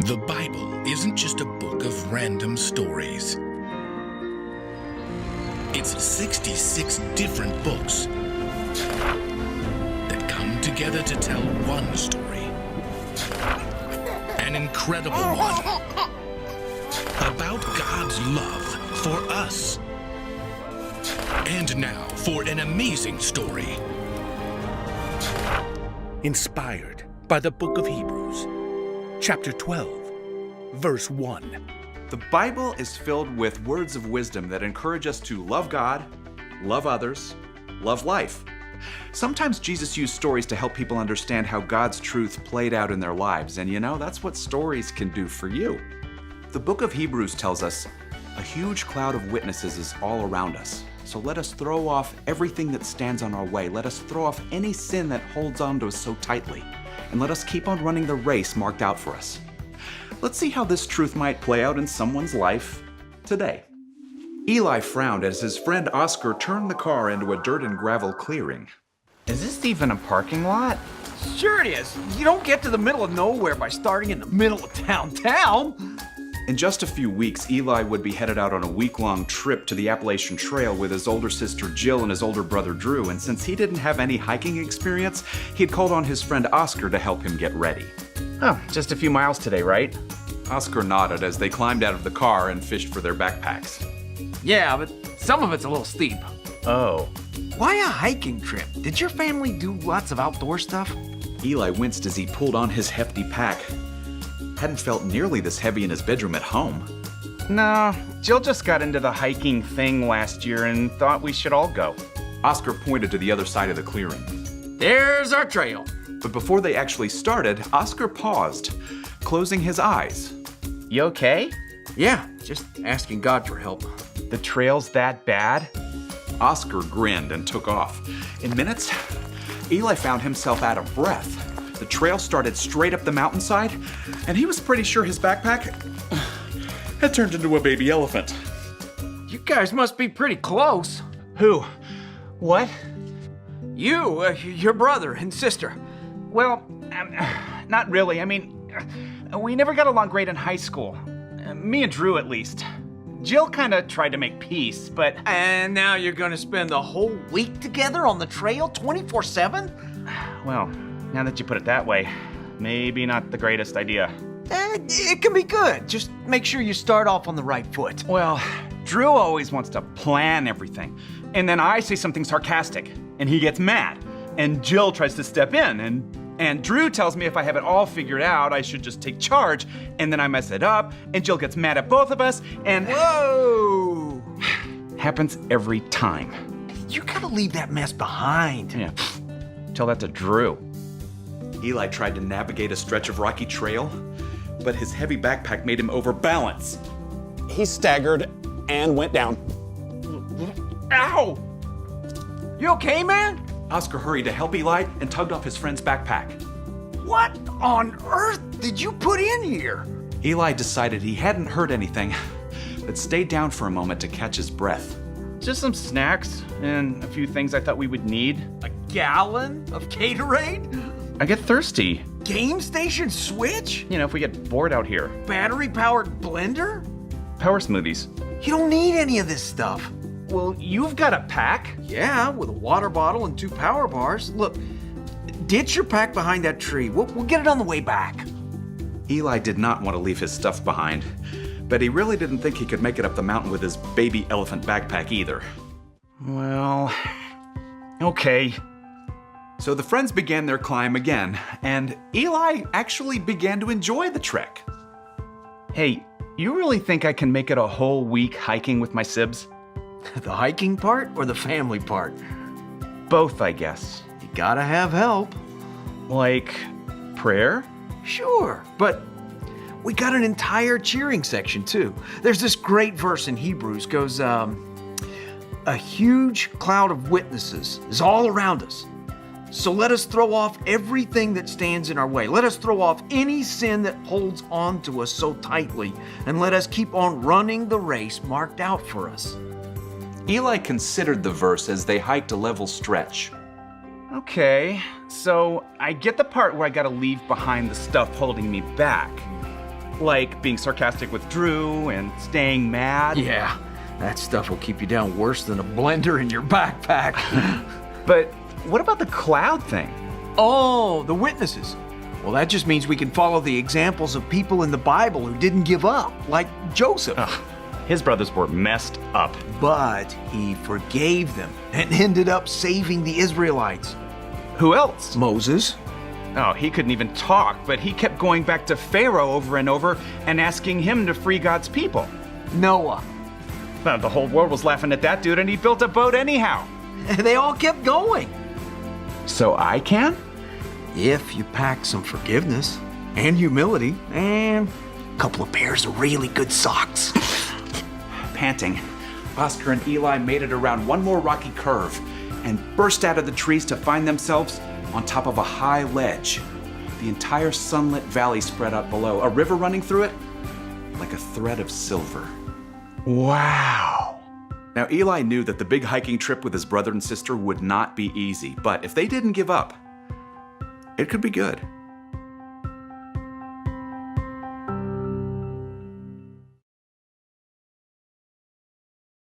The Bible isn't just a book of random stories. It's 66 different books that come together to tell one story. An incredible one. About God's love for us. And now for an amazing story. Inspired by the book of Hebrews, chapter 12, verse 1. The Bible is filled with words of wisdom that encourage us to love God, love others, love life. Sometimes Jesus used stories to help people understand how God's truth played out in their lives, and that's what stories can do for you. The book of Hebrews tells us a huge cloud of witnesses is all around us. So let us throw off everything that stands on our way. Let us throw off any sin that holds on to us so tightly. And let us keep on running the race marked out for us. Let's see how this truth might play out in someone's life today. Eli frowned as his friend Oscar turned the car into a dirt and gravel clearing. Is this even a parking lot? Sure it is. You don't get to the middle of nowhere by starting in the middle of town. In just a few weeks, Eli would be headed out on a week-long trip to the Appalachian Trail with his older sister Jill and his older brother Drew, and since he didn't have any hiking experience, he'd called on his friend Oscar to help him get ready. Oh, just a few miles today, right? Oscar nodded as they climbed out of the car and fished for their backpacks. Yeah, but some of it's a little steep. Oh. Why a hiking trip? Did your family do lots of outdoor stuff? Eli winced as he pulled on his hefty pack. Hadn't felt nearly this heavy in his bedroom at home. No, Jill just got into the hiking thing last year and thought we should all go. Oscar pointed to the other side of the clearing. There's our trail. But before they actually started, Oscar paused, closing his eyes. You okay? Yeah, just asking God for help. The trail's that bad? Oscar grinned and took off. In minutes, Eli found himself out of breath. The trail started straight up the mountainside, and he was pretty sure his backpack had turned into a baby elephant. You guys must be pretty close. Who? What? You, your brother and sister. Well, not really. I mean, we never got along great in high school. Me and Drew, at least. Jill kind of tried to make peace, but... And now you're going to spend the whole week together on the trail 24/7? Well, now that you put it that way, maybe not the greatest idea. It can be good. Just make sure you start off on the right foot. Well, Drew always wants to plan everything. And then I say something sarcastic, and he gets mad. And Jill tries to step in, and Drew tells me if I have it all figured out, I should just take charge. And then I mess it up, and Jill gets mad at both of us, and... Whoa! Happens every time. You gotta leave that mess behind. Yeah, tell that to Drew. Eli tried to navigate a stretch of rocky trail, but his heavy backpack made him overbalance. He staggered and went down. Ow! You okay, man? Oscar hurried to help Eli and tugged off his friend's backpack. What on earth did you put in here? Eli decided he hadn't heard anything, but stayed down for a moment to catch his breath. Just some snacks and a few things I thought we would need. A gallon of Gatorade? I get thirsty. Game station switch? If we get bored out here. Battery-powered blender? Power smoothies. You don't need any of this stuff. Well, you've got a pack. Yeah, with a water bottle and 2 power bars. Look, ditch your pack behind that tree. We'll get it on the way back. Eli did not want to leave his stuff behind, but he really didn't think he could make it up the mountain with his baby elephant backpack either. Well, okay. So the friends began their climb again, and Eli actually began to enjoy the trek. Hey, you really think I can make it a whole week hiking with my sibs? The hiking part or the family part? Both, I guess. You gotta have help. Like prayer? Sure, but we got an entire cheering section too. There's this great verse in Hebrews goes, a huge cloud of witnesses is all around us. So let us throw off everything that stands in our way. Let us throw off any sin that holds on to us so tightly, and let us keep on running the race marked out for us. Eli considered the verse as they hiked a level stretch. Okay, so I get the part where I gotta leave behind the stuff holding me back. Like being sarcastic with Drew and staying mad. Yeah, that stuff will keep you down worse than a blender in your backpack. But what about the cloud thing? Oh, the witnesses. Well, that just means we can follow the examples of people in the Bible who didn't give up, like Joseph. His brothers were messed up. But he forgave them and ended up saving the Israelites. Who else? Moses. Oh, he couldn't even talk, but he kept going back to Pharaoh over and over and asking him to free God's people. Noah. The whole world was laughing at that dude, and he built a boat anyhow. They all kept going. So I can? If you pack some forgiveness and humility and a couple of pairs of really good socks. Panting, Oscar and Eli made it around one more rocky curve and burst out of the trees to find themselves on top of a high ledge. The entire sunlit valley spread out below, a river running through it like a thread of silver. Wow. Now, Eli knew that the big hiking trip with his brother and sister would not be easy, but if they didn't give up, it could be good.